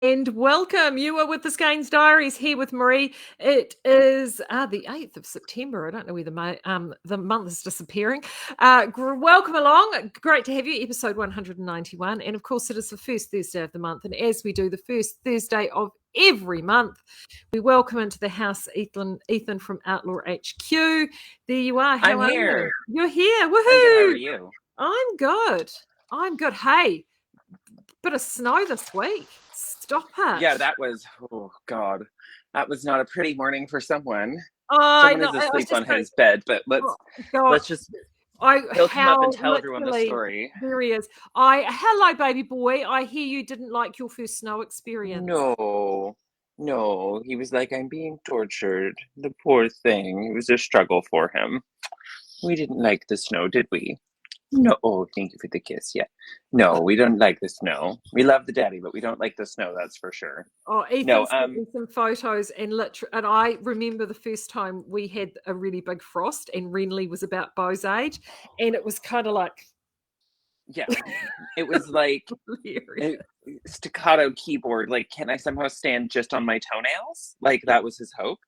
And welcome. You are with the Skeins Diaries here with Marie. It is the 8th of September. I don't know where the month is disappearing. Welcome along. Great to have you. Episode 191. And of course, it is the first Thursday of the month. And as we do the first Thursday of every month, we welcome into the house Ethan from Outlaw HQ. There you are. How I'm are here. you? You're here. I'm good. How are Woohoo! you? I'm good. I'm good. Hey, bit of snow this week. Stop it. Yeah, that was, oh God, that was not a pretty morning for someone. I Someone know. is I was asleep just on going. his bed, but Oh, let's God, just I he'll come up and how tell everyone the literally story. there he is. Hello, baby boy. I hear you didn't like your first snow experience. No, no, he was like, I'm being tortured. The poor thing. It was a struggle for him. We didn't like the snow, did we? No. Oh, thank you for the kiss. Yeah. No, we don't like the snow. We love the daddy, but we don't like the snow, that's for sure. Oh, Ethan No, sent me some photos, and I remember the first time we had a really big frost, and Renly was about Beau's age, and it was kind of like yeah. It was like hilarious. a staccato keyboard. Like, can I somehow stand just on my toenails? Like, that was his hope.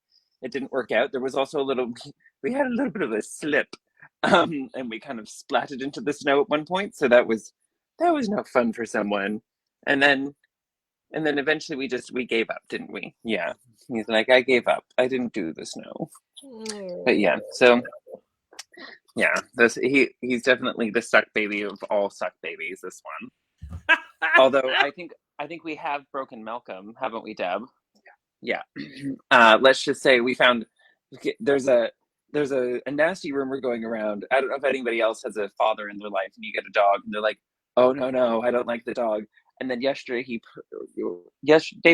It didn't work out. There was also we had a little bit of a slip, and we kind of splatted into the snow at one point. So that was no fun for someone. And then eventually we gave up, didn't we? Yeah. He's like, I gave up. I didn't do the snow. But yeah, so yeah, he's definitely the suck baby of all suck babies. This one. Although I think we have broken Malcolm, haven't we, Deb? Yeah. Let's just say we found there's a nasty rumor going around. I don't know if anybody else has a father in their life and you get a dog and they're like, oh no, I don't like the dog. And then day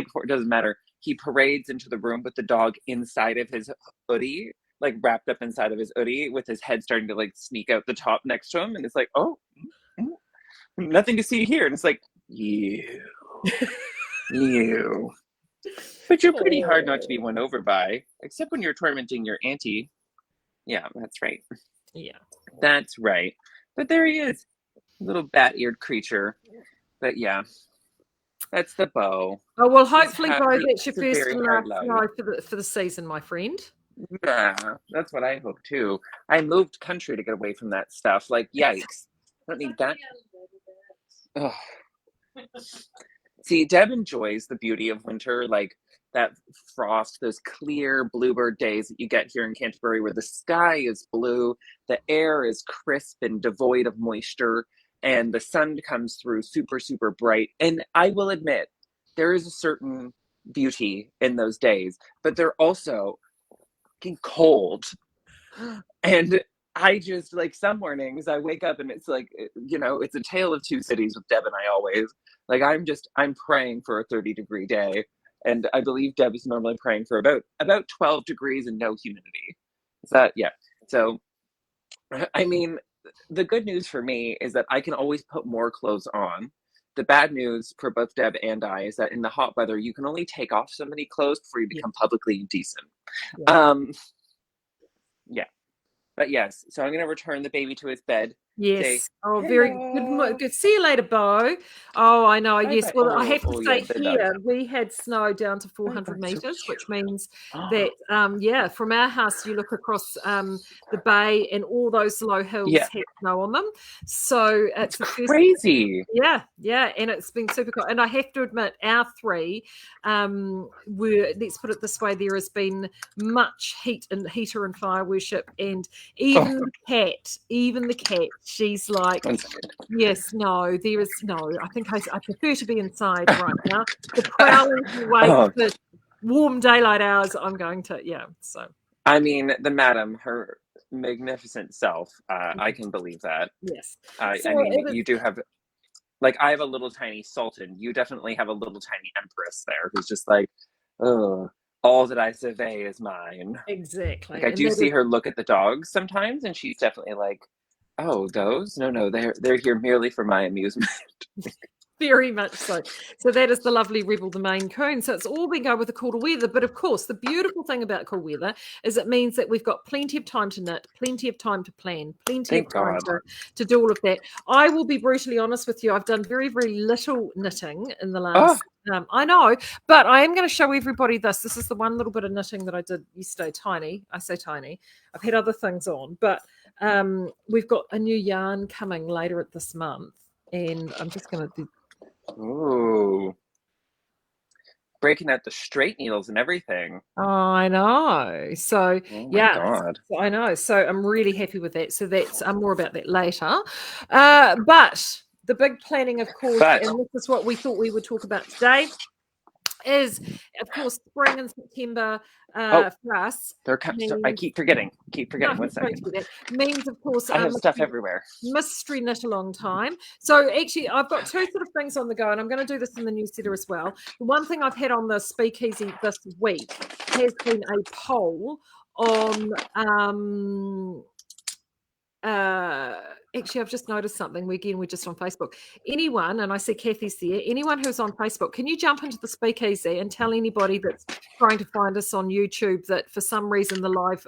before, it doesn't matter. He parades into the room with the dog inside of his hoodie, like wrapped up inside of his hoodie, with his head starting to like sneak out the top next to him, and it's like, oh, mm, nothing to see here. And it's like, you, you. But you're pretty hard not to be won over by, except when you're tormenting your auntie. Yeah, that's right. Yeah. That's right. But there he is, little bat-eared creature. But yeah, that's the Beau. Oh well, He's hopefully, Bo, that's your it's a first very and hard last life. snow for the season, my friend. Yeah, that's what I hope too. I moved country to get away from that stuff. Like, yikes. I don't need that. Ugh. See, Deb enjoys the beauty of winter, like that frost, those clear bluebird days that you get here in Canterbury where the sky is blue, the air is crisp and devoid of moisture, and the sun comes through super, super bright. And I will admit, there is a certain beauty in those days, but they're also fucking cold. And I just like some mornings I wake up and it's like, it's a tale of two cities with Deb and I always. Like I'm praying for a 30-degree day. And I believe Deb is normally praying for about 12 degrees and no humidity. Is that yeah. So I mean, the good news for me is that I can always put more clothes on. The bad news for both Deb and I is that in the hot weather, you can only take off so many clothes before you become publicly indecent. Yeah. Yeah. But yes, so I'm gonna return the baby to his bed. Say Yes. Oh, very hello. good. See you later, Bo. Oh, I know. Bye Yes. bye. Well, I Oh, have to oh yeah, say the here dogs. we had snow down to Bye 400 bye. So meters, cute. which means that yeah, from our house you look across the bay, and all those low hills Yeah, have snow on them. So it's it's the first. crazy. Yeah, and it's been super cool. And I have to admit, our three were, let's put it this way, there has been much heater and fire worship, and Oh, even the cat, she's like, 1 second. yes, no, there is no. I prefer to be inside right now. The prowling can wait Oh, for warm daylight hours. I'm going to, yeah. So I mean, the madam, her magnificent self. I can believe that. yes. I So mean, it is you do have like I have a little tiny sultan. You definitely have a little tiny empress there who's just like, oh, all that I survey is mine. Like exactly, I and do that see is her look at the dogs sometimes, and she's definitely like, "Oh, those? No, they're here merely for my amusement." Very much so. So that is the lovely Rebel, the Maine Coon. So it's all been going with the cooler weather. But of course, the beautiful thing about cool weather is it means that we've got plenty of time to knit, plenty of time to plan, plenty of Thank time God. to do all of that. I will be brutally honest with you. I've done very, very little knitting in the last. I know, but I am going to show everybody this. This is the one little bit of knitting that I did yesterday. Tiny. I say tiny. I've had other things on, but we've got a new yarn coming later this month. And I'm just going to do. Ooh. Breaking out the straight needles and everything. Oh, I know. So, Oh my yeah, God. I know. So I'm really happy with that. So that's more about that later. But the big planning, of course, and this is what we thought we would talk about today, is, of course, spring and September for us. I keep forgetting. No, 1 second. Means, of course, I have stuff everywhere. Mystery knit along time. So actually, I've got two sort of things on the go, and I'm going to do this in the newsletter as well. The one thing I've had on the speakeasy this week has been a poll on actually, I've just noticed something. We're just on Facebook. Anyone, and I see Kathy's there, anyone who's on Facebook, can you jump into the speakeasy and tell anybody that's trying to find us on YouTube that for some reason the live,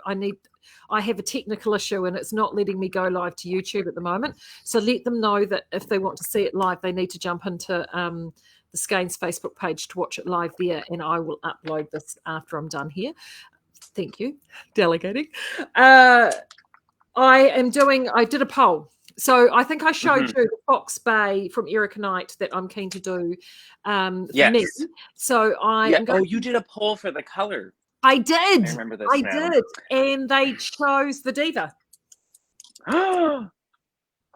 I have a technical issue and it's not letting me go live to YouTube at the moment. So let them know that if they want to see it live, they need to jump into the Skeins Facebook page to watch it live there, and I will upload this after I'm done here. Thank you. Delegating. I did a poll. So I think I showed you the Fox Bay from Erica Knight that I'm keen to do for me. So you did a poll for the color. I did. I remember this I now. did. And they chose the Diva. Oh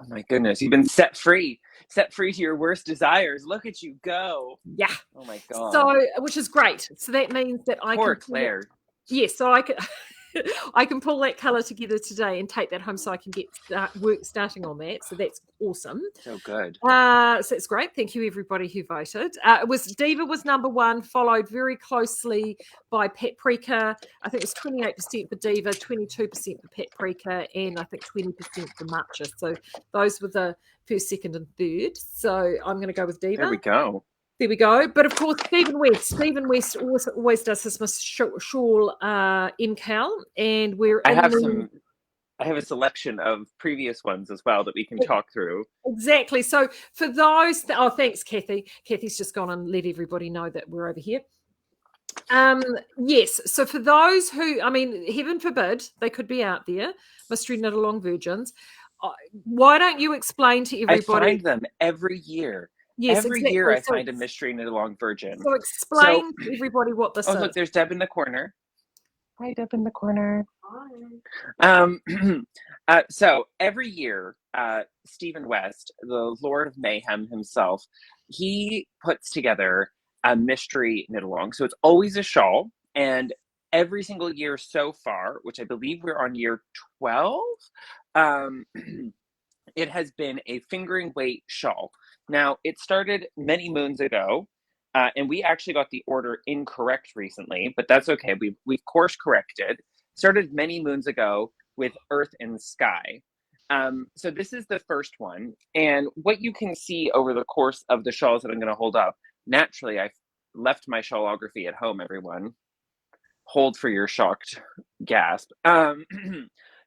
my goodness. You've been set free to your worst desires. Look at you go. Yeah. Oh my God. So, which is great. So that means that Poor Claire. Yes, so I can pull that colour together today and take that home so I can get work starting on that. So that's awesome. So good. So it's great. Thank you, everybody who voted. Diva was number one, followed very closely by Paprika. I think it was 28% for Diva, 22% for Paprika, and I think 20% for Matcha. So those were the first, second, and third. So I'm going to go with Diva. There we go. But of course, Stephen West always does his shawl MCAL, and I have a selection of previous ones as well that we can talk through. Exactly. So for those, thanks, Kathy. Kathy's just gone and let everybody know that we're over here. Yes. So for those who, heaven forbid, they could be out there, mystery knit along virgins. Why don't you explain to everybody? I find them every year. Yes, every year I find a mystery knit along virgin. So explain to everybody what this is. Oh, look, there's Deb in the corner. Hi, Deb in the corner. Hi. So every year, Stephen West, the Lord of Mayhem himself, he puts together a mystery knit along. So it's always a shawl, and every single year so far, which I believe we're on year 12, it has been a fingering weight shawl. Now, it started many moons ago, and we actually got the order incorrect recently, but that's okay. We've course corrected. Started many moons ago with Earth and Sky. So this is the first one. And what you can see over the course of the shawls that I'm going to hold up, naturally, I've left my shawlography at home, everyone. Hold for your shocked gasp.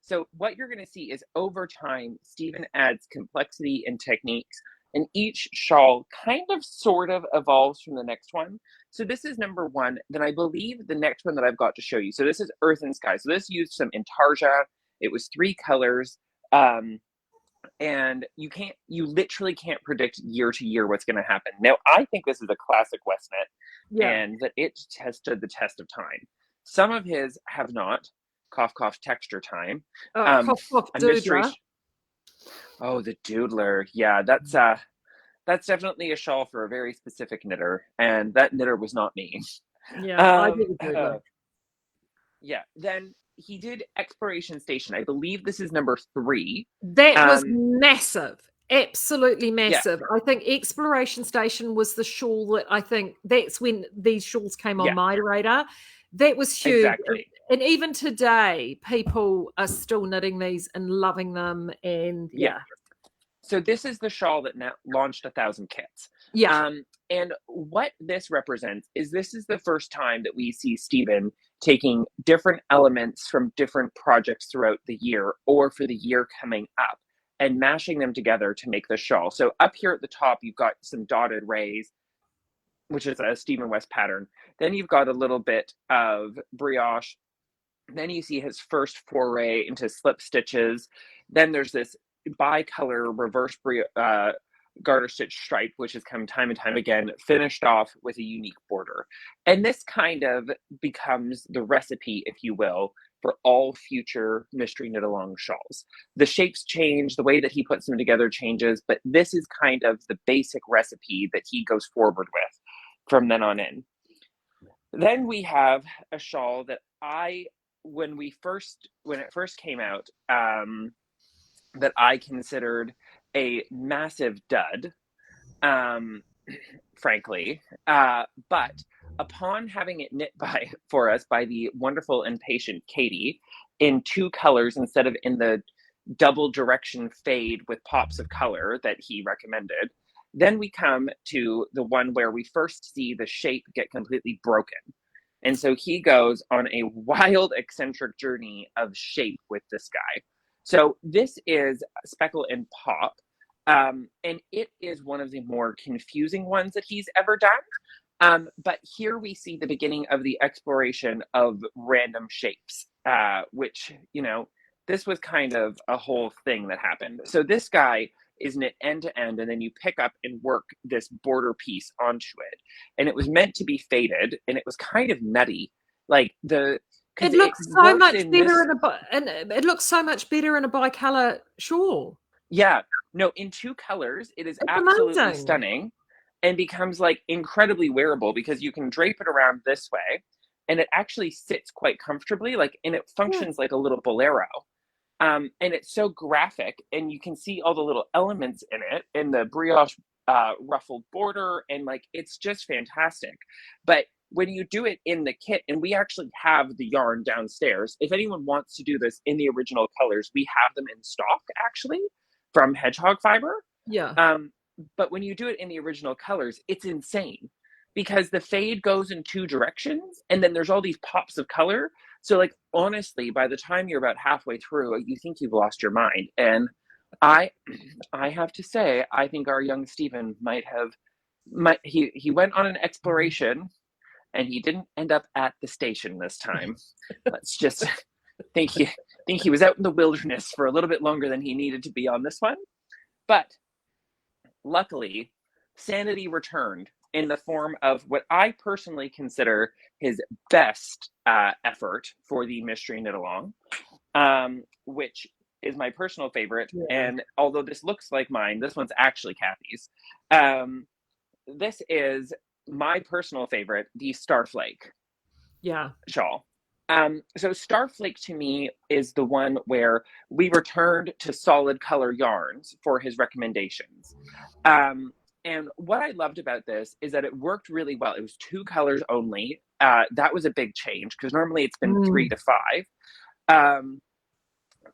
So what you're going to see is over time, Stephen adds complexity and techniques, and each shawl kind of sort of evolves from the next one. So this is number one. Then I believe the next one that I've got to show you. So this is Earth and Sky. So this used some intarsia. It was 3 colors. And you literally can't predict year to year what's going to happen. Now, I think this is a classic West knit, and that it has stood the test of time. Some of his have not. Cough, cough, texture time. Cough, cough, doodler. Oh, the doodler. Yeah, that's definitely a shawl for a very specific knitter, and that knitter was not me. Yeah, I did a doodler. Yeah, then he did Exploration Station. I believe this is number 3. That was massive. Absolutely massive. Yeah. I think Exploration Station was the shawl that I think that's when these shawls came on my radar. That was huge. Exactly. And even today, people are still knitting these and loving them. And So this is the shawl that now launched 1,000 kits. Yeah. And what this represents is this is the first time that we see Stephen taking different elements from different projects throughout the year or for the year coming up and mashing them together to make the shawl. So up here at the top, you've got some dotted rays, which is a Stephen West pattern. Then you've got a little bit of brioche. Then you see his first foray into slip stitches. Then there's this bicolor reverse garter stitch stripe, which has come time and time again, finished off with a unique border. And this kind of becomes the recipe, if you will, for all future Mystery Knit Along shawls. The shapes change, the way that he puts them together changes, but this is kind of the basic recipe that he goes forward with from then on in. Then we have a shawl that when it first came out, that I considered a massive dud, frankly. But upon having it knit for us by the wonderful and patient Katie in 2 colors instead of in the double direction fade with pops of color that he recommended, then we come to the one where we first see the shape get completely broken. And so he goes on a wild, eccentric journey of shape with this guy. So this is Speckle and Pop, and it is one of the more confusing ones that he's ever done. But here we see the beginning of the exploration of random shapes, which, this was kind of a whole thing that happened. So this guy is knit end to end, and then you pick up and work this border piece onto it. And it was meant to be faded, and it was kind of nutty. It looks so much better it looks so much better in a bicolor shawl. Yeah, no, in 2 colors, it is absolutely amazing. Stunning, and becomes incredibly wearable because you can drape it around this way, and it actually sits quite comfortably, and it functions like a little bolero. And it's so graphic, and you can see all the little elements in it, and the brioche ruffled border, and it's just fantastic. But when you do it in the kit, and we actually have the yarn downstairs, if anyone wants to do this in the original colors, we have them in stock actually from Hedgehog Fiber. Yeah. But when you do it in the original colors, it's insane because the fade goes in 2 directions, and then there's all these pops of color. So honestly, by the time you're about halfway through, you think you've lost your mind. And I have to say, I think our young Stephen he went on an exploration, and he didn't end up at the station this time. Let's just think he was out in the wilderness for a little bit longer than he needed to be on this one. But luckily, sanity returned in the form of what I personally consider his best effort for the Mystery Knit Along, which is my personal favorite. Yeah. And although this looks like mine, this one's actually Kathy's. This is my personal favorite, the Starflake shawl. So Starflake to me is the one where we returned to solid color yarns for his recommendations. And what I loved about this is that it worked really well. It was 2 colors only. That was a big change because normally it's been 3 to 5.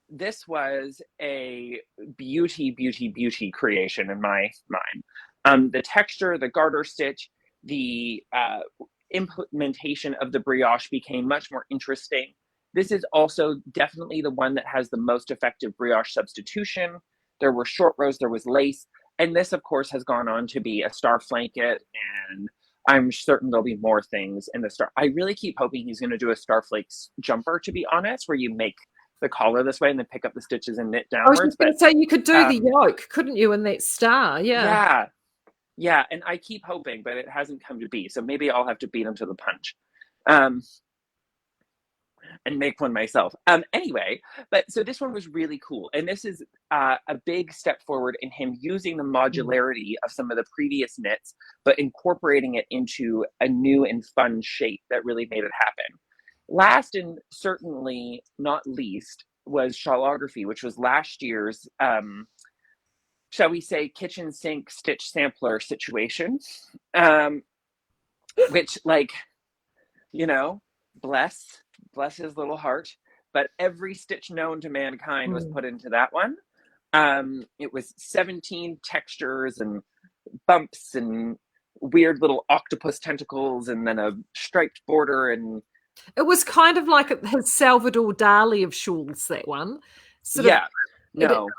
This was a beauty creation in my mind. The texture, the garter stitch, the implementation of the brioche became much more interesting. This is also definitely the one that has the most effective brioche substitution. There were short rows, there was lace, and this, of course, has gone on to be a star flanket, and I'm certain there'll be more things in the star. I really keep hoping he's going to do a Starflake jumper, to be honest, where you make the collar this way and then pick up the stitches and knit downwards. I was just going to say, you could do the yoke, couldn't you, in that star? Yeah, and I keep hoping, but it hasn't come to be. So maybe I'll have to beat him to the punch and make one myself. Anyway, but so this one was really cool. And this is a big step forward in him using the modularity of some of the previous knits, but incorporating it into a new and fun shape that really made it happen. Last and certainly not least was Shawlography, which was last year's shall we say, kitchen sink stitch sampler situation, which, bless his little heart, but every stitch known to mankind was put into that one. It was 17 textures and bumps and weird little octopus tentacles and then a striped border. And It was kind of like his Salvador Dali of shawls, that one. Sort of. yeah, no,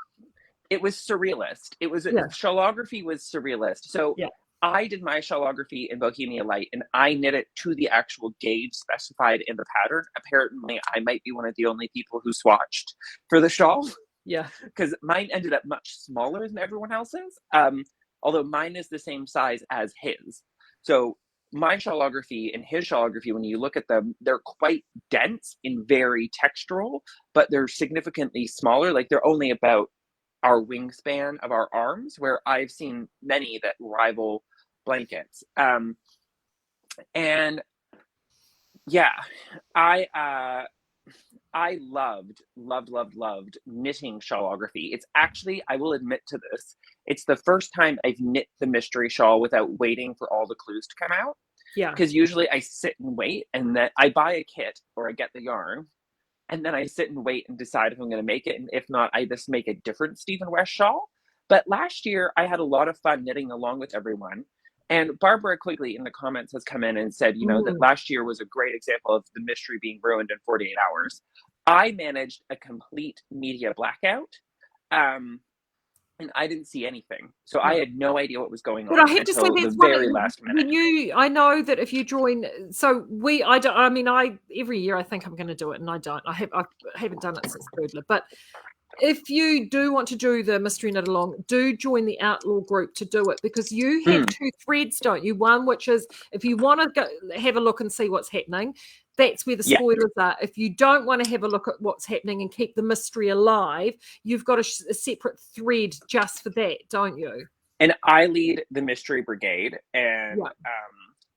it was surrealist. It was shawlography was surrealist. So I did my shawlography in Bohemia Light and I knit it to the actual gauge specified in the pattern. Apparently, I might be one of the only people who swatched for the shawl. Yeah. Because mine ended up much smaller than everyone else's. Although mine is the same size as his. So my shawlography and his shawlography, when you look at them, they're quite dense and very textural, but they're significantly smaller. Like they're only about our wingspan of our arms, where I've seen many that rival blankets. And yeah, I loved knitting shawlography. It's actually, I will admit to this, it's the first time I've knit the mystery shawl without waiting for all the clues to come out. Yeah. Because usually I sit and wait, and then I buy a kit or I get the yarn, and then I sit and wait and decide if I'm going to make it. And if not, I just make a different Stephen West shawl. But last year I had a lot of fun knitting along with everyone. And Barbara Quigley in the comments has come in and said, you know, that last year was a great example of the mystery being ruined in 48 hours. I managed a complete media blackout. And I didn't see anything. So I had no idea what was going on. But I have to say the very last minute. I know that if you join, so every year I think I'm going to do it, and I don't. I haven't done it since Birdler. But if you do want to do the mystery knit along, do join the Outlaw group to do it, because you have two threads, don't you? One which is if you want to go have a look and see what's happening, that's where the spoilers are. If you don't want to have a look at what's happening and keep the mystery alive, you've got a separate thread just for that, don't you? And I lead the mystery brigade, and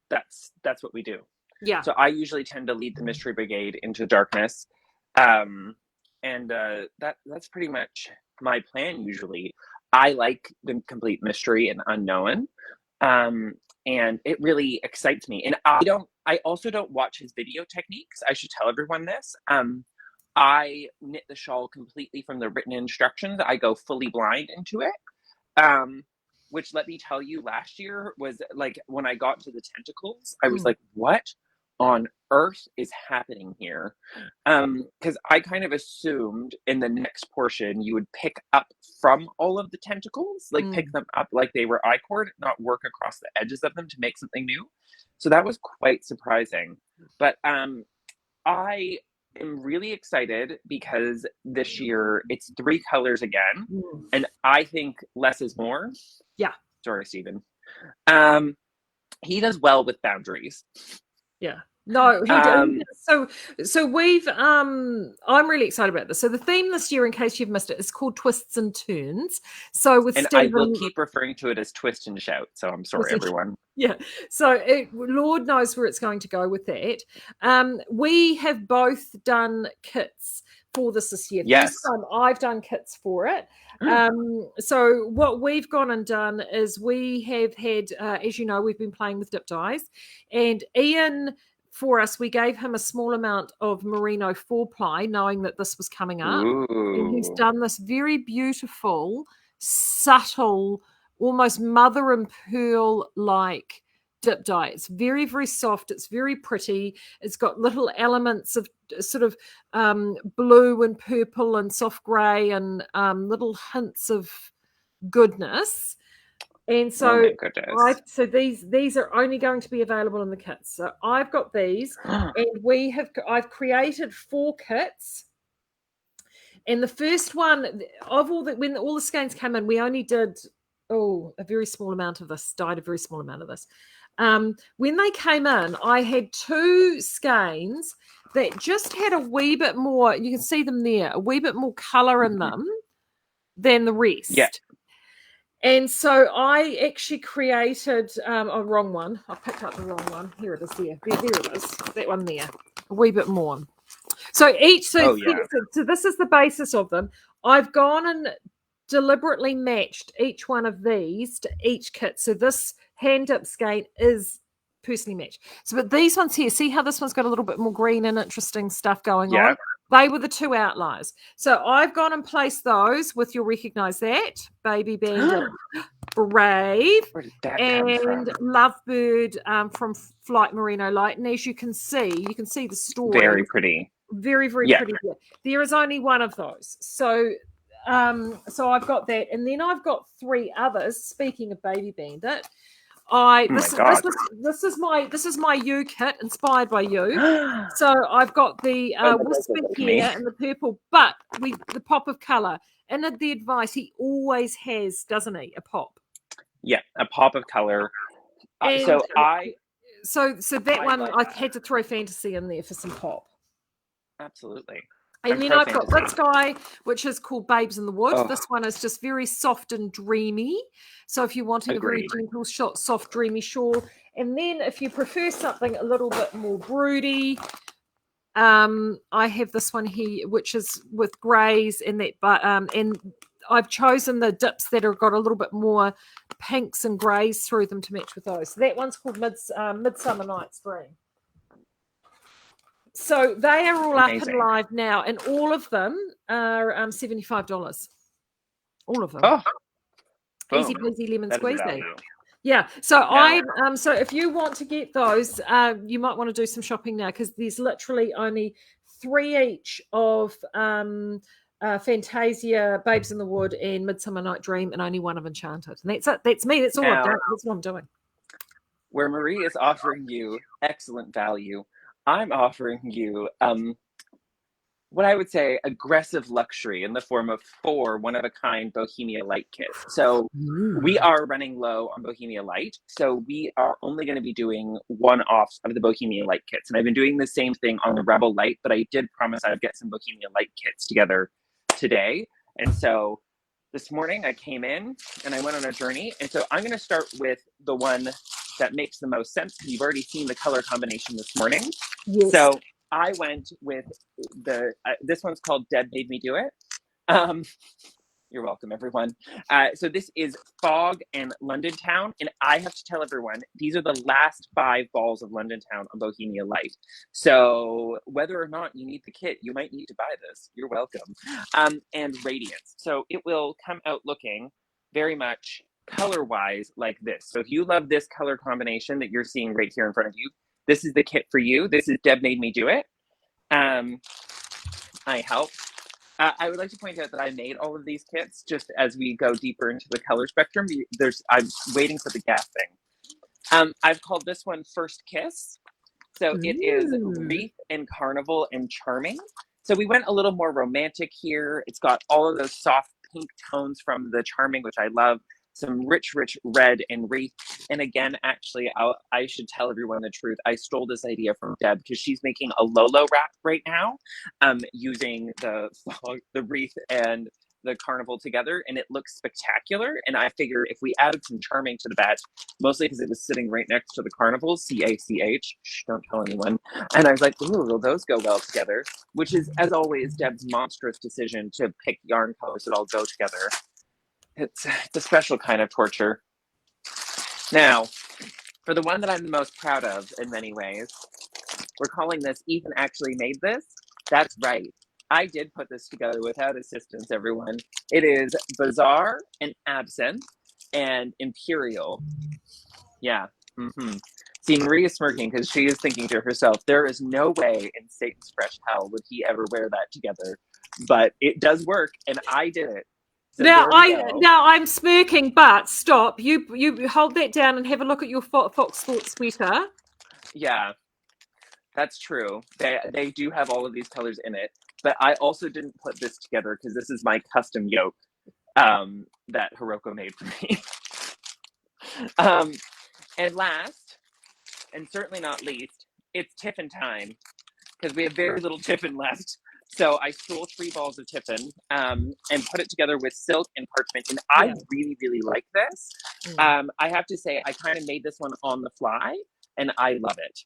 that's what we do. Yeah. So I usually tend to lead the mystery brigade into darkness. And that's pretty much my plan usually. I like the complete mystery and unknown. And it really excites me. And I also don't watch his video techniques. I should tell everyone this. I knit the shawl completely from the written instructions. I go fully blind into it. Which, let me tell you, last year was like when I got to the tentacles, I was like, what on earth is happening here? Because I kind of assumed in the next portion you would pick up from all of the tentacles, like pick them up like they were I-cord, not work across the edges of them to make something new. So that was quite surprising. But I am really excited because this year it's 3 colors again, and I think less is more. Yeah. Sorry, Stephen. He does well with boundaries. Yeah. No, he did. So we've I'm really excited about this. So the theme this year, in case you've missed it, is called Twists and Turns. So with Stephen, I will keep referring to it as Twist and Shout. So I'm sorry, everyone. Yeah. So Lord knows where it's going to go with that. We have both done kits for this year. Yes. This time I've done kits for it. So what we've gone and done is we have had, as you know, we've been playing with dip dyes, and Ian, for us, we gave him a small amount of merino 4-ply, knowing that this was coming up. And he's done this very beautiful, subtle, almost mother and pearl like dip dye. It's very, very soft. It's very pretty. It's got little elements of sort of blue and purple and soft grey and little hints of goodness. And so, so these are only going to be available in the kits. So I've got these, and I've created 4 kits. And the first one of when all the skeins came in, we only did a very small amount of this. Dyed a very small amount of this. When they came in, I had 2 skeins that just had a wee bit more. You can see them there, a wee bit more color in them than the rest. Yeah. And so I actually created a wrong one. I picked up the wrong one. Here it is. There it is. That one there. A wee bit more. So so this is the basis of them. I've gone and deliberately matched each one of these to each kit. So this hand dip skein is personally matched. So, but these ones here, see how this one's got a little bit more green and interesting stuff going on? They were the two outliers. So I've gone and placed those with, you'll recognize that, Baby Bandit, Brave, Where did that come and from? Lovebird from Flight Merino Light. And as you can see the story. Very pretty. Very, very Yeah. pretty. There is only one of those. So I've got that. And then I've got three others. Speaking of Baby Bandit, this is my you kit inspired by you. So I've got the whisper here and the purple, but the pop of color. And the advice, he always has, doesn't he, a pop? Yeah, a pop of color. So that one, I had to throw fantasy in there for some pop. Absolutely. And then I've got this guy, which is called Babes in the Wood. Oh. This one is just very soft and dreamy. So if you're wanting a very gentle, soft, dreamy shawl. And then if you prefer something a little bit more broody, I have this one here, which is with greys and that, and I've chosen the dips that have got a little bit more pinks and greys through them to match with those. So that one's called Midsummer Night's Dream. So they are all Amazing. Up and live now, and all of them are $75. All of them. Oh, easy peasy lemon squeezy. Yeah. So so if you want to get those, you might want to do some shopping now because there's literally only 3 each of Fantasia, Babes in the Wood, and Midsummer Night Dream, and only one of Enchanted. And that's it. That's me. That's all I've done. That's what I'm doing. Where Marie is offering you excellent value, I'm offering you what I would say aggressive luxury in the form of 4 one-of-a-kind Bohemia Light kits. So we are running low on Bohemia Light. So we are only going to be doing one-offs of the Bohemia Light kits. And I've been doing the same thing on the Rebel Light, but I did promise I'd get some Bohemia Light kits together today. And so this morning I came in and I went on a journey. And so I'm going to start with the one that makes the most sense. You've already seen the color combination this morning. Yes. So I went with this one's called Deb Made Me Do It. You're welcome, everyone. So this is Fog and London Town. And I have to tell everyone, these are the last 5 balls of London Town on Bohemia Light. So whether or not you need the kit, you might need to buy this. You're welcome. And Radiance. So it will come out looking very much color-wise like this. So if you love this color combination that you're seeing right here in front of you, this is the kit for you. This is Deb Made Me Do It. I helped. I would like to point out that I made all of these kits just as we go deeper into the color spectrum. I'm waiting for the gas thing. I've called this one First Kiss. So it is Wreath and Carnival and Charming. So we went a little more romantic here. It's got all of those soft pink tones from the Charming, which I love. Some rich red and wreath. And again, actually, I should tell everyone the truth. I stole this idea from Deb because she's making a Lolo wrap right now using the wreath and the carnival together, and it looks spectacular. And I figure if we added some Charming to the batch, mostly because it was sitting right next to the carnival, CACH, shh, don't tell anyone. And I was like, ooh, will those go well together? Which is, as always, Deb's monstrous decision to pick yarn colors that all go together. It's a special kind of torture. Now, for the one that I'm the most proud of in many ways, we're calling this Ethan Actually Made This. That's right. I did put this together without assistance, everyone. It is Bazaar and Absinthe and Imperial. Yeah. See, Marie is smirking because she is thinking to herself, there is no way in Satan's fresh hell would he ever wear that together. But it does work, and I did it. So now I'm smirking, but stop. You hold that down and have a look at your Fox Thought sweater. Yeah, that's true. They do have all of these colors in it, but I also didn't put this together because this is my custom yoke that Hiroko made for me. And last, and certainly not least, it's Tiffin time because we have very little Tiffin left. So I stole 3 balls of Tiffin and put it together with silk and parchment. And I really like this. I have to say, I kind of made this one on the fly and I love it.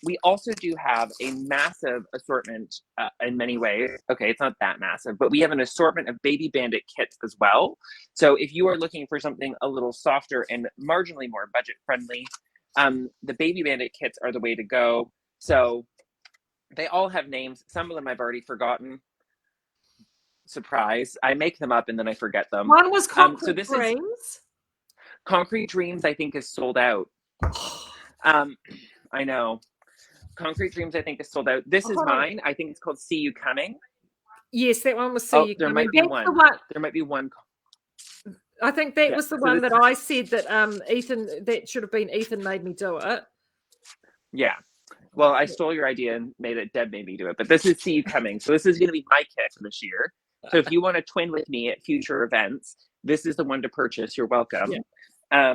We also do have a massive assortment in many ways. Okay, it's not that massive, but we have an assortment of Baby Bandit kits as well. So if you are looking for something a little softer and marginally more budget friendly, the Baby Bandit kits are the way to go. So They all have names. Some of them I've already forgotten. Surprise. I make them up and then I forget them. One was So Concrete this is Dreams. Concrete Dreams, I think, is sold out. I know. Concrete Dreams, I think, is sold out. This is Hold on. mine. I think it's called See You Coming. Yes, that one was See Oh, You there Coming. might be That's the one. one. There might be one. I think that Yeah. was the So one this, that I said that Ethan, that should have been Ethan made me do it. yeah. Well, I stole your idea and Deb made me do it. But this is See You Coming. So this is going to be my kit for this year. So if you want to twin with me at future events, this is the one to purchase. You're welcome. Yeah.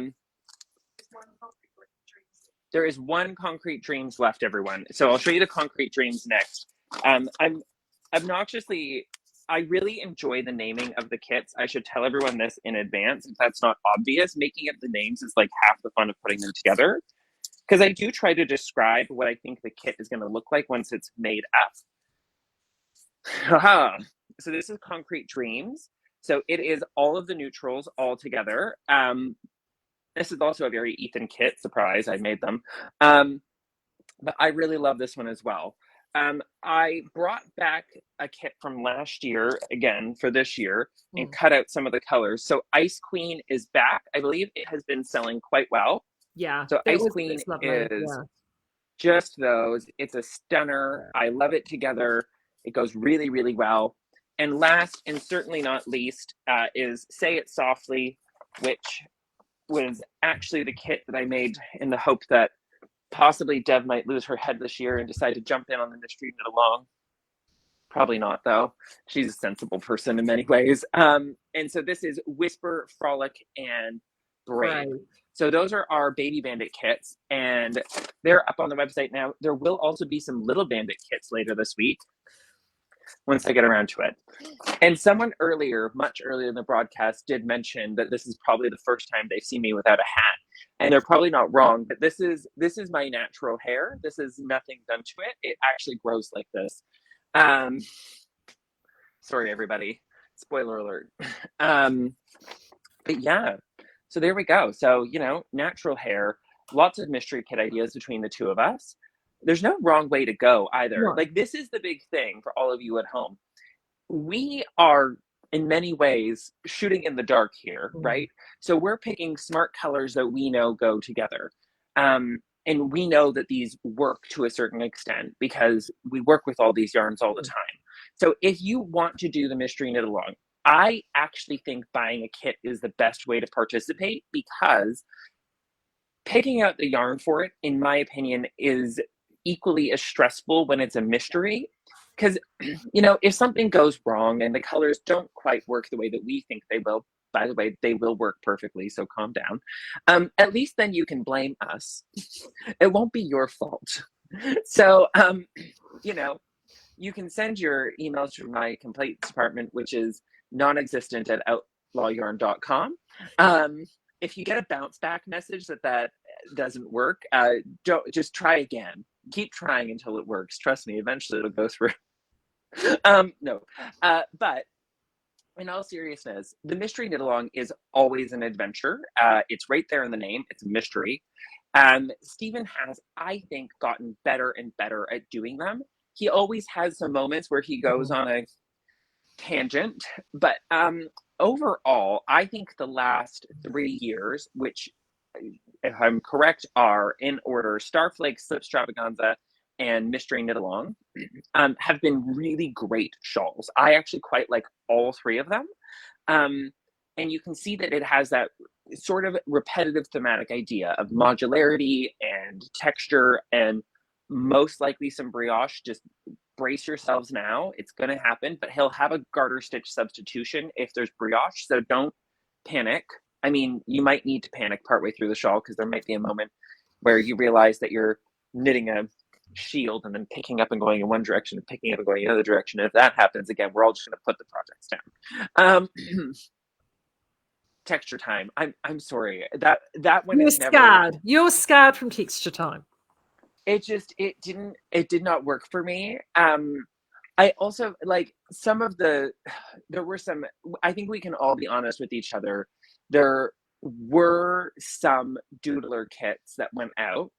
There is one Concrete Dreams left, everyone. So I'll show you the Concrete Dreams next. I'm obnoxiously, I really enjoy the naming of the kits. I should tell everyone this in advance if that's not obvious. Making up the names is like half the fun of putting them together. Because I do try to describe what I think the kit is going to look like once it's made up. So this is Concrete Dreams. So it is all of the neutrals all together. This is also a very Ethan kit. Surprise, I made them. But I really love this one as well. I brought back a kit from last year, again, for this year, and cut out some of the colors. So Ice Queen is back. I believe it has been selling quite well. Yeah. So Ice Queen is just those. It's a stunner. I love it together. It goes really, really well. And last, and certainly not least, is Say It Softly, which was actually the kit that I made in the hope that possibly Deb might lose her head this year and decide to jump in on the mystery knit along. Probably not, though. She's a sensible person in many ways. And so this is Whisper, Frolic, and Brave. So those are our Baby Bandit kits, and they're up on the website now. There will also be some Little Bandit kits later this week, once I get around to it. And someone earlier, much earlier in the broadcast, did mention that this is probably the first time they've seen me without a hat. And they're probably not wrong, but this is my natural hair. This is nothing done to it. It actually grows like this. Sorry, everybody. Spoiler alert. But yeah, so there we go. So, natural hair, lots of mystery kit ideas between the two of us. There's no wrong way to go either. No. Like, this is the big thing for all of you at home. We are, in many ways, shooting in the dark here, right? So we're picking smart colors that we know go together. And we know that these work to a certain extent because we work with all these yarns all the time. So if you want to do the mystery knit along, I actually think buying a kit is the best way to participate, because picking out the yarn for it, in my opinion, is equally as stressful when it's a mystery. Because, if something goes wrong and the colors don't quite work the way that we think they will, by the way, they will work perfectly, so calm down. At least then you can blame us. It won't be your fault. So, you can send your emails to my complaints department, which is non-existent at outlawyarn.com. If you get a bounce back message that doesn't work, just try again. Keep trying until it works. Trust me, eventually it'll go through. But in all seriousness, the mystery knit along is always an adventure. It's right there in the name. It's a mystery. Stephen has, I think, gotten better and better at doing them. He always has some moments where he goes on a tangent, but overall, I think the last 3 years, which, if I'm correct, are in order: Starflake, Slipstravaganza, and Mystery Knit Along, have been really great shawls. I actually quite like all 3 of them. And you can see that it has that sort of repetitive thematic idea of modularity and texture, and most likely some brioche. Just brace yourselves now. It's going to happen, but he'll have a garter stitch substitution if there's brioche, so don't panic. I mean, you might need to panic partway through the shawl, because there might be a moment where you realize that you're knitting a shield and then picking up and going in one direction and picking up and going in another direction. And if that happens again, we're all just going to put the projects down. Texture time. I'm sorry. That one is never. Scarred. You're scarred from texture time. It did not work for me. I also, like, there were some, I think we can all be honest with each other. There were some doodler kits that went out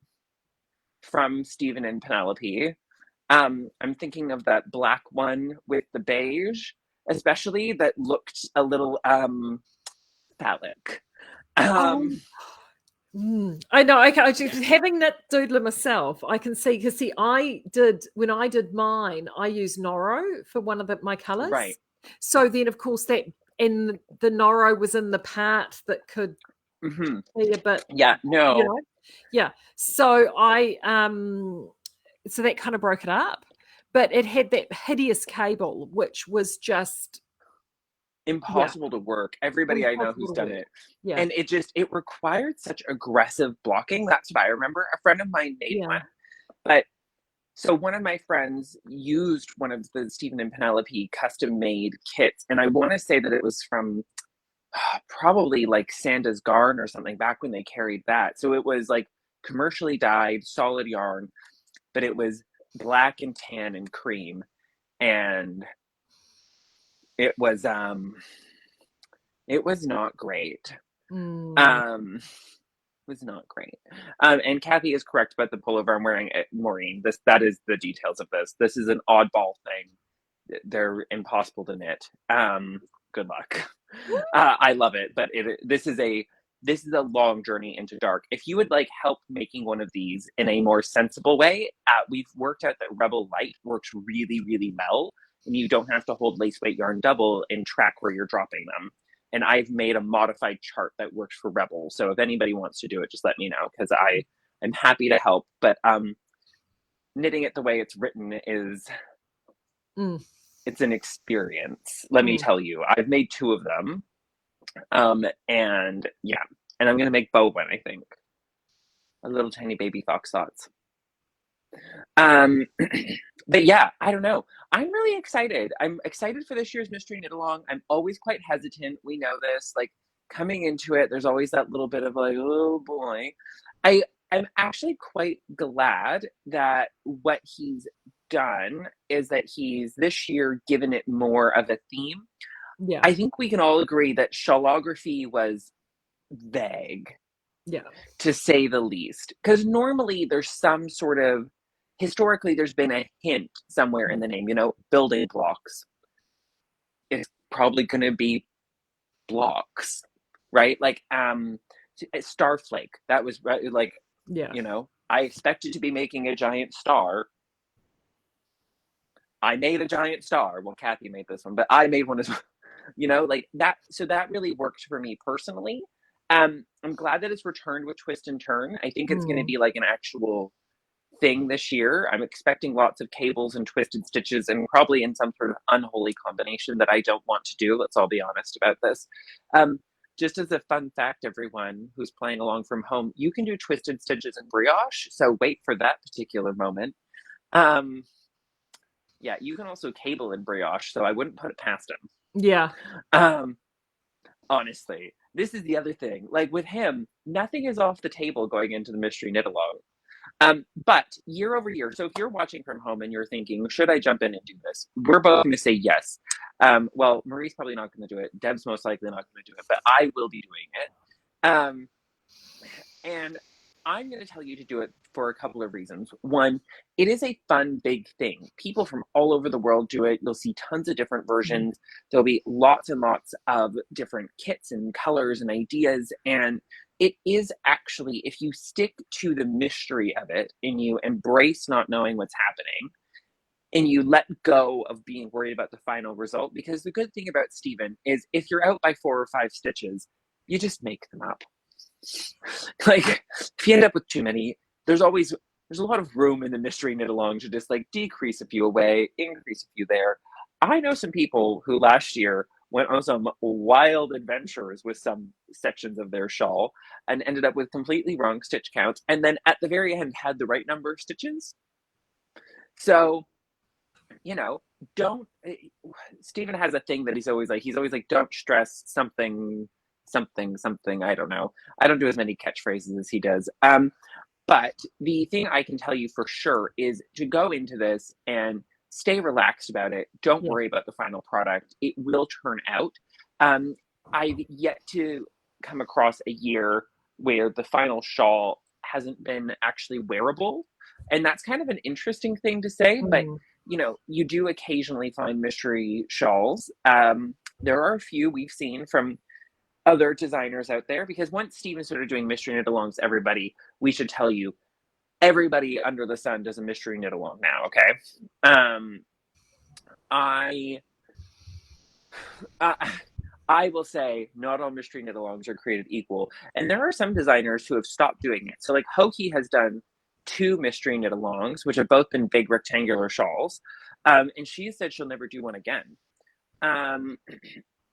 from Stephen and Penelope I'm thinking of that black one with the beige, especially that looked a little phallic. Oh, Um, I know. I just having that doodler myself, I can see because see, I did when I did mine, I used Noro for one of my right. colors. So then, of course, that and the Noro was in the part that could Hmm. be a bit, Yeah, you no, know, yeah. So so that kind of broke it up, but it had that hideous cable, which was just yeah, impossible to work. Everybody I know impossible who's to done work. it. Yeah, And it required such aggressive blocking. That's what I remember. A friend of mine made yeah, one. But so one of my friends used one of the Stephen and Penelope custom made kits. And I want to say that it was from probably like Santa's Garn or something back when they carried that. So it was like commercially dyed, solid yarn, but it was black and tan and cream. And it was not great. mm, Um was not great. And Kathy is correct about the pullover I'm wearing. Maureen, that is the details of this. This is an oddball thing. They're impossible to knit. Good luck. I love it, but this is a long journey into dark. If you would like help making one of these in a more sensible way, we've worked out that Rebel Light works really, really well, and you don't have to hold lace weight yarn double and track where you're dropping them. And I've made a modified chart that works for Rebel. So if anybody wants to do it, just let me know because I'm happy to help. But knitting it the way it's written is mm, it's an experience. Let me mm. tell you, I've made two of them. And yeah, and I'm gonna make Bo one, I think. A little tiny baby fox thoughts. Um, but yeah, I don't know. I'm really excited. I'm excited for this year's Mystery Knit Along. I'm always quite hesitant. We know this. Like coming into it, there's always that little bit of like, oh boy. I I'm actually quite glad that what he's done is that he's this year given it more of a theme. Yeah, I think we can all agree that shawlography was vague, yeah, to say the least. Because normally there's some sort of, historically, there's been a hint somewhere in the name, building blocks. It's probably going to be blocks, right? Like, Starflake, that was like, yeah. I expected to be making a giant star. I made a giant star. Well, Kathy made this one, but I made one as well. Like that. So that really worked for me personally. I'm glad that it's returned with Twist and Turn. I think it's going to Mm. be like an actual thing this year. I'm expecting lots of cables and twisted stitches and probably in some sort of unholy combination that I don't want to do. Let's all be honest about this. Um, just as a fun fact, everyone who's playing along from home, you can do twisted stitches and brioche. So wait for that particular moment. Um, yeah, you can also cable in brioche, so I wouldn't put it past him. Yeah, Um, honestly, this is the other thing. Like with him, nothing is off the table going into the mystery knit along. But year over year, so if you're watching from home and you're thinking, should I jump in and do this? We're both going to say yes. Well, Marie's probably not going to do it. Deb's most likely not going to do it, but I will be doing it. And I'm going to tell you to do it for a couple of reasons. One, it is a fun, big thing. People from all over the world do it. You'll see tons of different mm, versions. There'll be lots and lots of different kits and colors and ideas. And it is actually, if you stick to the mystery of it and you embrace not knowing what's happening and you let go of being worried about the final result, because the good thing about Stephen is if you're out by 4 or 5 stitches, you just make them up. Like if you end up with too many, there's a lot of room in the mystery knit along to just like decrease a few away, increase a few there. I know some people who last year went on some wild adventures with some sections of their shawl and ended up with completely wrong stitch counts, and then at the very end had the right number of stitches. So, you know, don't Stephen has a thing that he's always like don't stress something, I don't know. I don't do as many catchphrases as he does. But the thing I can tell you for sure is to go into this and stay relaxed about it. Don't yeah, worry about the final product. It will turn out. Um, I've yet to come across a year where the final shawl hasn't been actually wearable. And that's kind of an interesting thing to say, but Mm. you know, you do occasionally find mystery shawls. There are a few we've seen from other designers out there, because once Steven started doing mystery knit alongs, we should tell you, everybody under the sun does a mystery knit along now. Okay. I uh, I will say not all mystery knit alongs are created equal, and there are some designers who have stopped doing it. So like Hoki has done 2 mystery knit alongs, which have both been big rectangular shawls, and she said she'll never do one again. Um,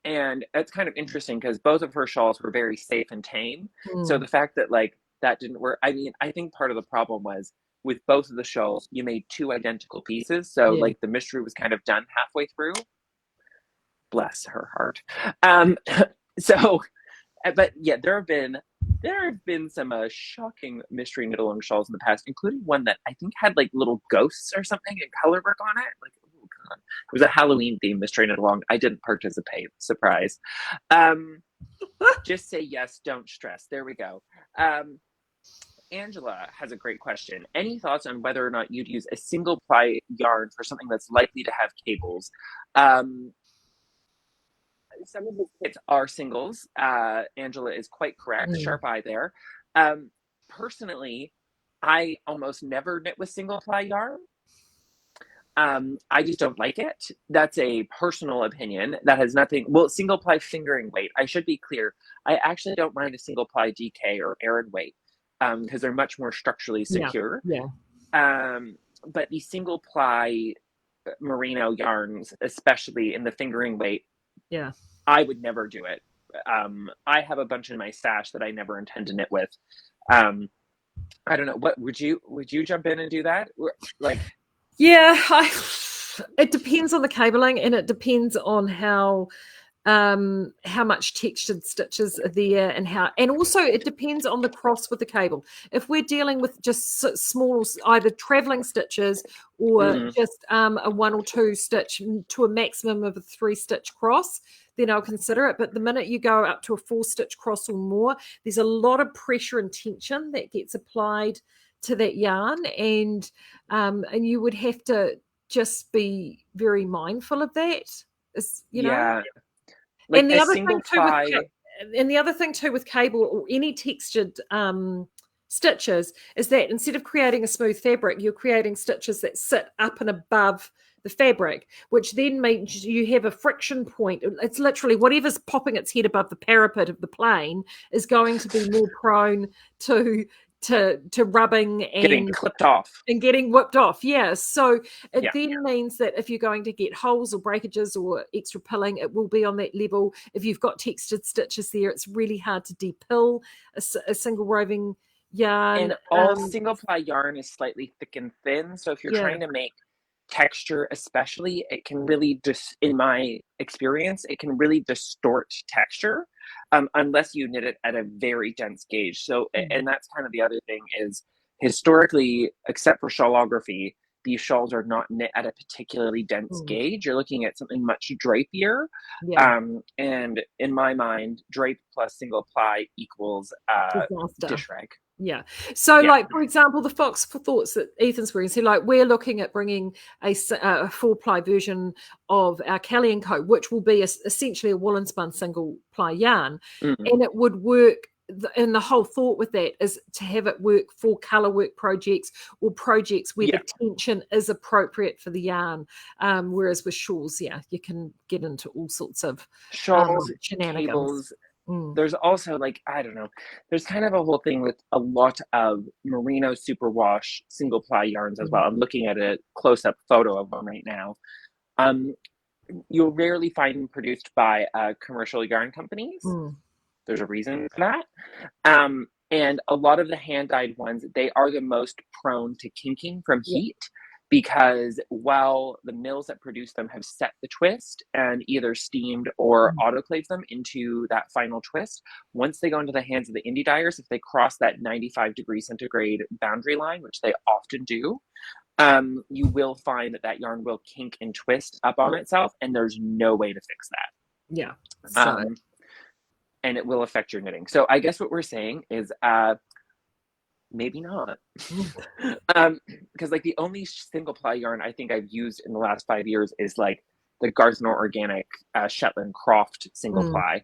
and it's kind of interesting because both of her shawls were very safe and tame. So Mm. the fact that like that didn't work, I mean, I think part of the problem was with both of the shawls, you made 2 identical pieces, so Yeah. like the mystery was kind of done halfway through. Bless her heart. Um, so, but yeah, there have been some shocking mystery knit along shawls in the past, including one that I think had like little ghosts or something and color work on it. Like, oh god, it was a Halloween themed mystery knit along. I didn't participate. Surprise. Just say yes, don't stress. There we go. Angela has a great question. Any thoughts on whether or not you'd use a single ply yarn for something that's likely to have cables? Some of the kits are singles. Angela is quite correct. Mm. Sharp eye there. Personally, I almost never knit with single ply yarn. I just don't like it. That's a personal opinion. That has nothing. Well, single ply fingering weight. I should be clear. I actually don't mind a single ply DK or Aran weight because they're much more structurally Yeah. secure. Yeah. But the single ply merino yarns, especially in the fingering weight, Yeah. I would never do it. I have a bunch in my stash that I never intend to knit with. I don't know. What would you jump in and do that? Like, Yeah, it depends on the cabling, and it depends on how much textured stitches are there, and also it depends on the cross with the cable. If we're dealing with just small, either traveling stitches or just a 1 or 2 stitch to a maximum of a 3 stitch cross, then I'll consider it. But the minute you go up to a 4 stitch cross or more, there's a lot of pressure and tension that gets applied to that yarn, and you would have to just be very mindful of that. yeah, like And the a other single thing too with ply. cable or any textured stitches is that instead of creating a smooth fabric, you're creating stitches that sit up and above the fabric, which then means you have a friction point. It's literally whatever's popping its head above the parapet of the plane is going to be more prone to rubbing Getting clipped off. and getting whipped off. Yeah. So it Yeah. then means that if you're going to get holes or breakages or extra pilling, it will be on that level. If you've got textured stitches there, it's really hard to depill a single roving yarn. And all single ply yarn is slightly thick and thin. So if you're Yeah. trying to make texture, especially, it can really just, in my experience, it can really distort texture unless you knit it at a very dense gauge. So, and that's kind of the other thing is historically, except for shawlography, these shawls are not knit at a particularly dense gauge. You're looking at something much drapier. Yeah. And in my mind, drape plus single ply equals Disaster. dish rag. Yeah. So, Yeah. like, for example, the Fox for Thoughts that Ethan's wearing. So, like, we're looking at bringing a 4-ply version of our Kelly & Co., which will be essentially a woolen spun single ply yarn. And it would work. And the whole thought with that is to have it work for color work projects or projects where the tension is appropriate for the yarn. Whereas with shawls, you can get into all sorts of shawls, shenanigans. cables. There's also, like, I don't know, there's kind of a whole thing with a lot of merino superwash single ply yarns as well. I'm looking at a close-up photo of them right now. You'll rarely find them produced by commercial yarn companies. There's a reason for that. And a lot of the hand-dyed ones, they are the most prone to kinking from heat, because while the mills that produce them have set the twist and either steamed or autoclaved them into that final twist, once they go into the hands of the indie dyers, if they cross that 95-degree centigrade boundary line, which they often do, you will find that yarn will kink and twist up on itself, and there's no way to fix that. Yeah. So. And it will affect your knitting. So I guess what we're saying is maybe not. Mm. Because like the only single ply yarn I think I've used in the last 5 years is like the Garthenor Organic Shetland Croft single Mm. ply,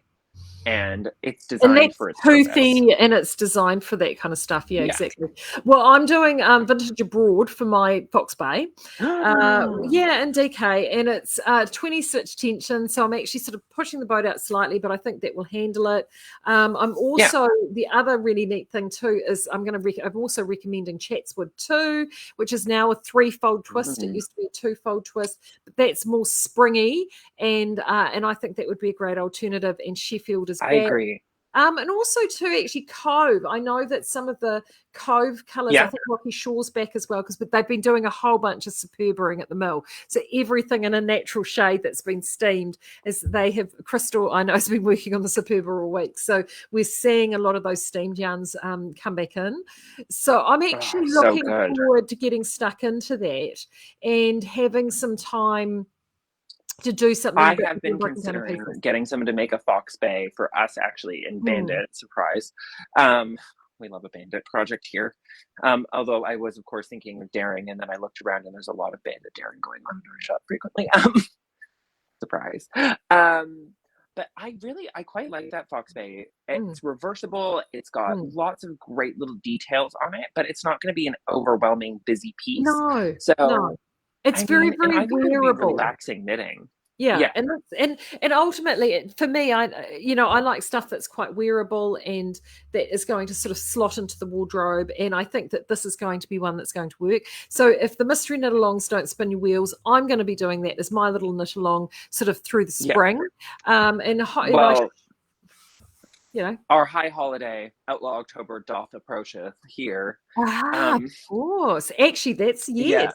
and it's And designed that's for its purpose. poofy and it's designed for that kind of stuff. Yeah, Yeah. exactly. Well, I'm doing vintage abroad for my Fox Bay. Yeah, in DK, and it's 20 stitch tension. So I'm actually sort of pushing the boat out slightly, but I think that will handle it. I'm Yeah. also, the other really neat thing too is I'm also recommending Chatswood 2, which is now a 3-fold twist. It used to be a 2-fold twist, but that's more springy, and I think that would be a great alternative. And Sheffield is I back. agree. And also too, actually, Cove. I know that some of the Cove colours, I Yeah. think Rocky Shaw's back as well, because they've been doing a whole bunch of Superbering at the mill. So everything in a natural shade that's been steamed, as they have, Crystal, I know, has been working on the Superber all week. So we're seeing a lot of those steamed yarns come back in. So I'm Oh, actually so looking good. forward to getting stuck into that and having some time to do something a I bit have been more broken down in considering pieces. getting someone to make a Fox Bay for us actually in Hmm. Bandit. Surprise. Um, we love a Bandit project here. Although I was, of course, thinking of Daring, and then I looked around and there's a lot of Bandit Daring going on in our shop frequently. Surprise. But I quite like that Fox Bay. Mm. It's reversible. It's got Mm. lots of great little details on it, but it's not going to be an overwhelming busy piece. No, no. So, It's I very, mean, and very I think it'll be wearable. relaxing knitting. Yeah, Yeah. and ultimately, for me, I like stuff that's quite wearable and that is going to sort of slot into the wardrobe. And I think that this is going to be one that's going to work. So if the mystery knit alongs don't spin your wheels, I'm going to be doing that as my little knit along, sort of through the Yeah. spring. Well, you know, our high holiday, Outlaw October, doth approacheth here. of course. Actually, that's Yeah. yes.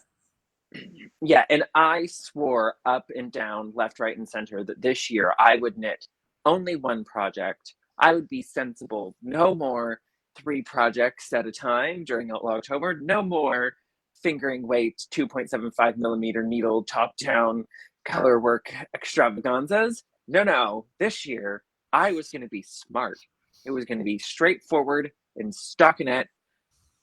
Yeah, and I swore up and down, left, right, and center that this year I would knit only one project. I would be sensible. No more 3 projects at a time during Outlaw October. No more fingering weight 2.75 millimeter needle top down color work extravaganzas. No, no. This year I was going to be smart. It was going to be straightforward and stockinette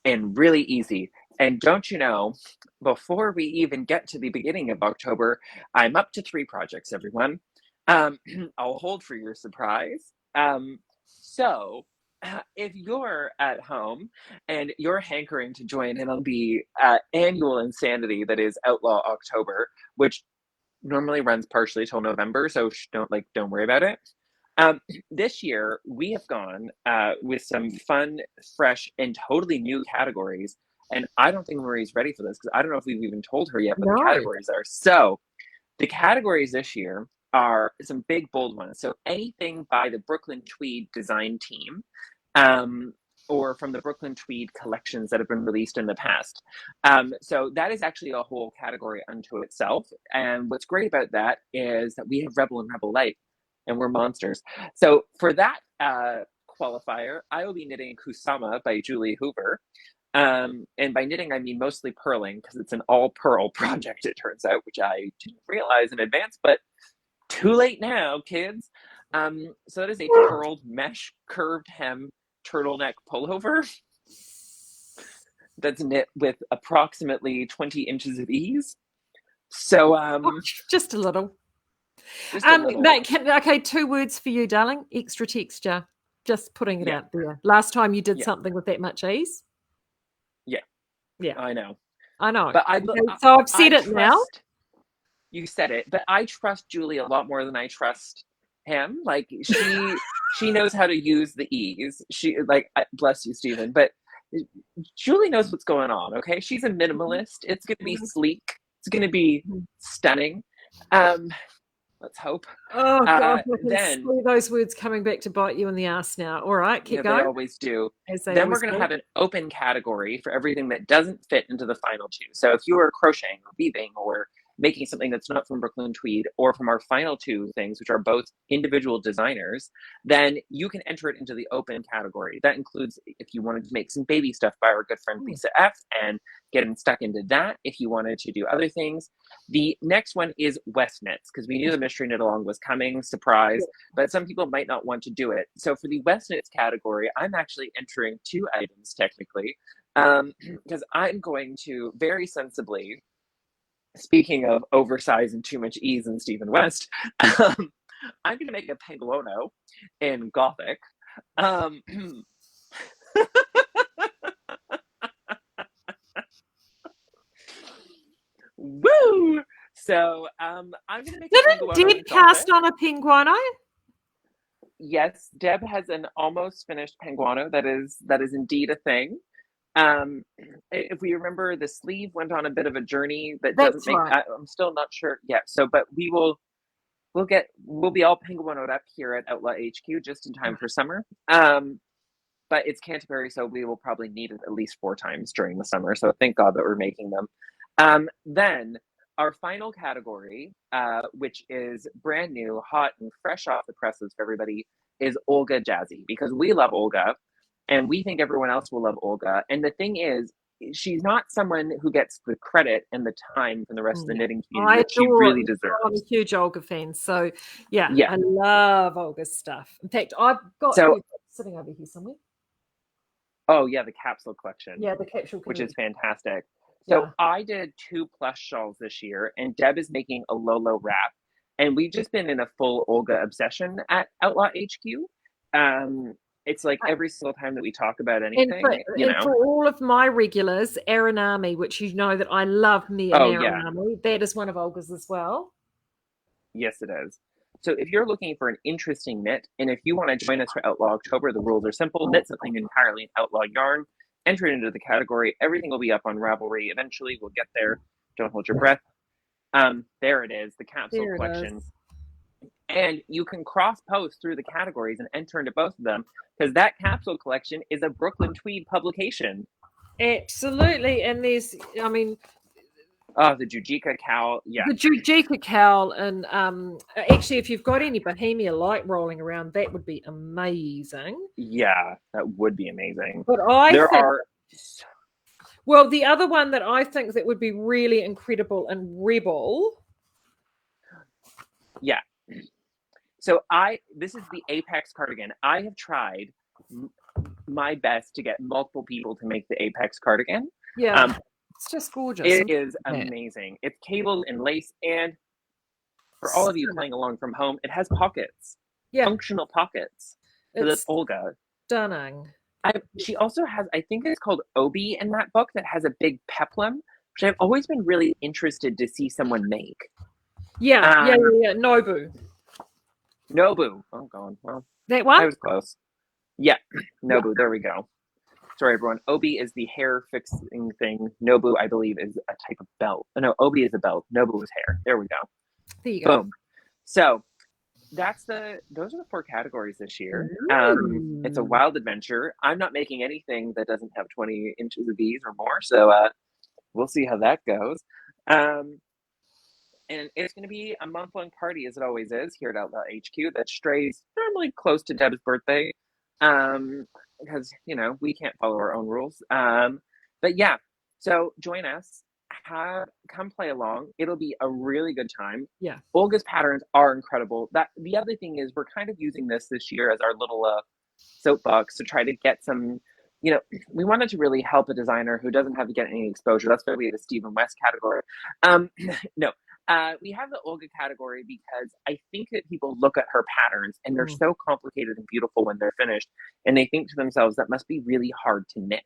and really easy. And don't you know, before we even get to the beginning of October, I'm up to 3 projects, everyone. I'll hold for your surprise. So, if you're at home and you're hankering to join in on the annual insanity that is Outlaw October, which normally runs partially till November, so don't worry about it. This year we have gone with some fun, fresh, and totally new categories. And I don't think Marie's ready for this because I don't know if we've even told her yet what the No. categories are. So the categories this year are some big, bold ones. So anything by the Brooklyn Tweed design team, or from the Brooklyn Tweed collections that have been released in the past. So that is actually a whole category unto itself. And what's great about that is that we have Rebel and Rebel Light, and we're monsters. So for that qualifier, I will be knitting Kusama by Julie Hoover. And by knitting, I mean mostly purling because it's an all pearl project, it turns out, which I didn't realize in advance, but too late now, kids. So that is a purled mesh curved hem turtleneck pullover that's knit with approximately 20 inches of ease. So, Just a little. just a little. Okay, 2 words for you, darling. Extra texture. Just putting it Yeah. out there. Last time you did Yeah. something with that much ease. Yeah. Yeah. I know. I know. But so I've said it trust, now. You said it, but I trust Julie a lot more than I trust him. Like she knows how to use the ease. She bless you, Stephen, but Julie knows what's going on. Okay, she's a minimalist. It's going to be sleek. It's going to be stunning. Let's hope. Oh God, I can then see those words coming back to bite you in the ass now. All right, keep going. They always do. Then we're going to have an open category for everything that doesn't fit into the final 2. So if you are crocheting or weaving or making something that's not from Brooklyn Tweed or from our final 2 things, which are both individual designers, then you can enter it into the open category. That includes if you wanted to make some baby stuff by our good friend Lisa F. and getting stuck into that. If you wanted to do other things, the next one is West Knits, because we knew the mystery knit along was coming, surprise, but some people might not want to do it. So for the West Knits category, I'm actually entering 2 items technically. Because I'm going to very sensibly, speaking of oversized and too much ease in Stephen West, I'm going to make a Penguono in Gothic. Um, Woo! So I'm going to make a Didn't Penguono in Deb Gothic. cast on a Penguono? Yes, Deb has an almost finished Penguono. That is indeed a thing. If we remember, the sleeve went on a bit of a journey that doesn't That's make. right. I'm still not sure yet. So, but we'll be all Penguonoed up here at Outlaw HQ just in time for summer. But it's Canterbury, so we will probably need it at least 4 times during the summer. So thank God that we're making them. Then our final category, which is brand new, hot, and fresh off the presses for everybody, is Olga Jazzy, because we love Olga and we think everyone else will love Olga. And the thing is, she's not someone who gets the credit and the time from the rest of the Yeah. knitting community I that she adore really it. I'm a deserves. huge Olga fan. So, yeah, Yeah. I love Olga's stuff. In fact, I've got a So, few sitting over here somewhere. oh yeah, the capsule collection, Yeah, the capsule which is committee. fantastic. So Yeah. I did 2 plush shawls this year, and Deb is making a Lolo wrap, and we've just been in a full Olga obsession at Outlaw HQ. It's like every single time that we talk about And for, anything, and for all of my regulars, Aranami, which you know that I love me an Oh yeah, Aranami, that is one of Olga's as well. yes it is. So if you're looking for an interesting knit, and if you want to join us for Outlaw October, the rules are simple: knit something entirely in Outlaw yarn, enter it into the category. Everything will be up on Ravelry. Eventually, we'll get there. Don't hold your breath. There it is, the capsule There it collection. is. And you can cross post through the categories and enter into both of them, because that capsule collection is a Brooklyn Tweed publication. Absolutely. And there's, I mean, Oh, the Jujika cowl. Yeah. the Jujika cowl, and actually, if you've got any Bohemia light rolling around, that would be amazing. Yeah, that would be amazing. But I There think, are. well, the other one that I think that would be really incredible and rebel. Yeah. So this is the Apex cardigan. I have tried my best to get multiple people to make the Apex cardigan. Yeah. It's just gorgeous. It is amazing. It's cabled in lace, and for all of you playing along from home, it has pockets. Yeah. Functional pockets. So that's Olga. Stunning. She also has, I think it's called Obi in that book, that has a big peplum, which I've always been really interested to see someone make. Yeah. Nobu. Oh, God. Well, that one? I was close. Yeah, Nobu. There we go. Sorry, everyone. Obi is the hair fixing thing. Nobu, I believe, is a type of belt. No, Obi is a belt. Nobu is hair. There we go. There you go. Boom. So those are the 4 categories this year. It's a wild adventure. I'm not making anything that doesn't have 20 inches of ease or more, so we'll see how that goes. And it's going to be a month-long party, as it always is, here at Outlaw HQ, that strays normally close to Deb's birthday, because, we can't follow our own rules. But yeah, so join us. Come play along. It'll be a really good time. Yeah. Olga's patterns are incredible. The other thing is, we're kind of using this year as our little soapbox to try to get some, we wanted to really help a designer who doesn't have to get any exposure. That's why we have a Stephen West category. No, we have the Olga category because I think that people look at her patterns and they're so complicated and beautiful when they're finished, and they think to themselves, that must be really hard to knit.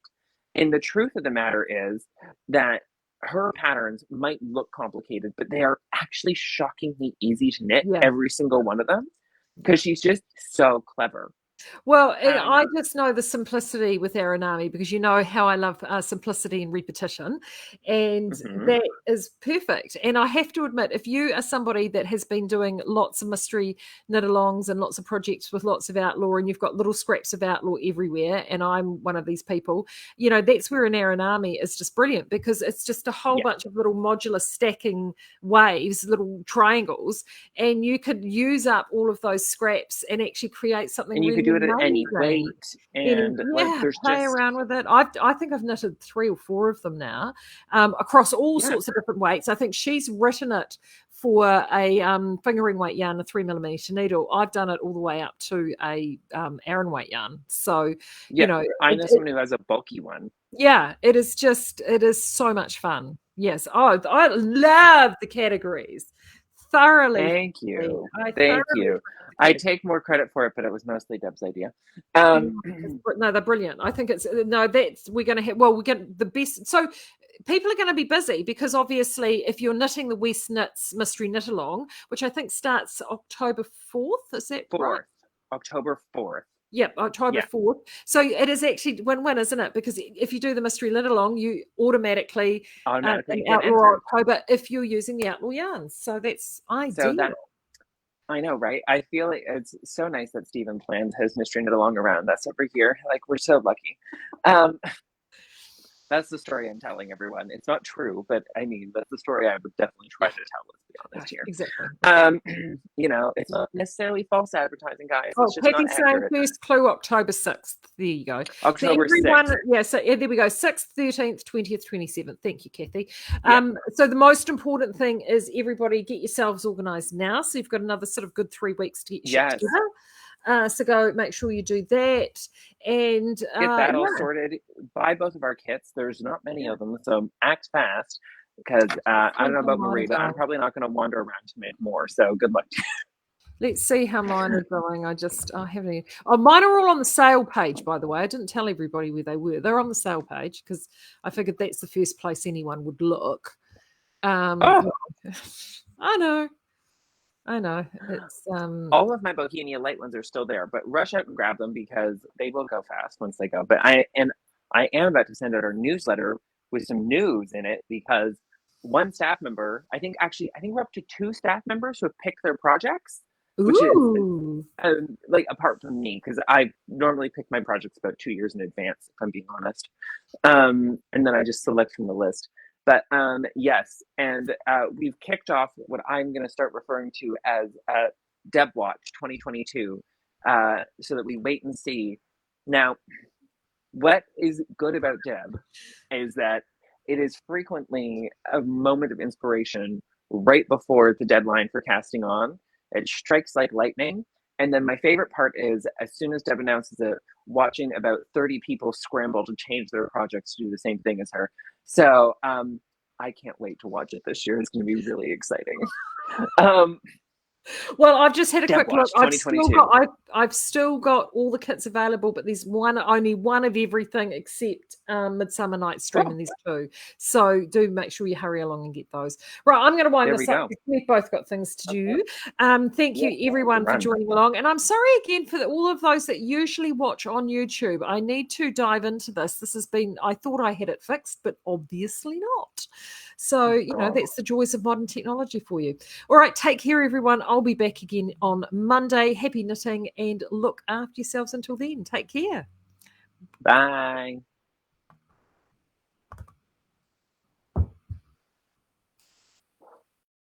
And the truth of the matter is that her patterns might look complicated, but they are actually shockingly easy to knit, every single one of them, because she's just so clever. Well, I just know the simplicity with Aranami, because you know how I love simplicity and repetition, and that is perfect. And I have to admit, if you are somebody that has been doing lots of mystery knit-alongs and lots of projects with lots of Outlaw, and you've got little scraps of Outlaw everywhere, and I'm one of these people, that's where an Aranami is just brilliant, because it's just a whole bunch of little modular stacking waves, little triangles, and you could use up all of those scraps and actually create something. And you could do it at any weight, and there's play around with it. I think I've knitted 3 or 4 of them now, across all sorts of different weights. I think she's written it for a fingering weight yarn, a 3mm needle. I've done it all the way up to a Aran weight yarn. So I know someone who has a bulky one. Yeah, it is so much fun. Yes. Oh, I love the categories. Thoroughly. Thank you. I Thank thoroughly you. I take more credit for it, but it was mostly Deb's idea. No, no, they're brilliant. I think it's no, that's we're going to have. Well, we get the best. So people are going to be busy because obviously, if you're knitting the West Knits Mystery Knit Along, which I think starts October 4th, is that right? 4th, October 4th. Yep, October 4th. So it is actually win-win, isn't it? Because if you do the Mystery Knit Along, you automatically Outlaw October if you're using the Outlaw yarns. So that's ideal. So I know, right? I feel like it's so nice that Stephen plans his Mystery Knit Along around us every year. Like, we're so lucky. That's the story I'm telling everyone. It's not true, but I mean, that's the story I would definitely try to tell, let's be honest here. Exactly. You know, it's not necessarily false advertising, guys. Oh, it's just not accurate. First clue, October 6th. There you go. October 6th. Yeah, so there we go. 6th, 13th, 20th, 27th. Thank you, Kathy. So the most important thing is everybody get yourselves organised now. So you've got another sort of good 3 weeks to get shit together. So go make sure you do that and get that all sorted. Buy both of our kits. There's not many of them, so act fast because I don't know about Marie, but I'm probably not going to wander around to make more. So good luck. Let's see how mine are going. I haven't. Oh, mine are all on the sale page, by the way. I didn't tell everybody where they were. They're on the sale page because I figured that's the first place anyone would look. I know. It's all of my Bohemia light ones are still there, but rush out and grab them because they will go fast once they go. But I am about to send out our newsletter with some news in it because one staff member, I think we're up to 2 staff members who have picked their projects, which is like apart from me because I normally pick my projects about 2 years in advance, if I'm being honest, and then I just select from the list. But yes, and we've kicked off what I'm going to start referring to as Deb Watch 2022, so that we wait and see. Now, what is good about Deb is that it is frequently a moment of inspiration right before the deadline for casting on. It strikes like lightning. And then my favorite part is as soon as Deb announces it, watching about 30 people scramble to change their projects to do the same thing as her. So I can't wait to watch it this year. It's going to be really exciting. Well, I've just had a quick look. I've still got all the kits available, but there's only one of everything except Midsummer Night's Dream, and there's 2. So do make sure you hurry along and get those. Right, I'm going to wind this up. We've both got things to do. Thank you, everyone, for joining along. And I'm sorry again for all of those that usually watch on YouTube. I need to dive into this. I thought I had it fixed, but obviously not. So, that's the joys of modern technology for you. All right, take care, everyone. I'll be back again on Monday. Happy knitting and look after yourselves until then. Take care. Bye.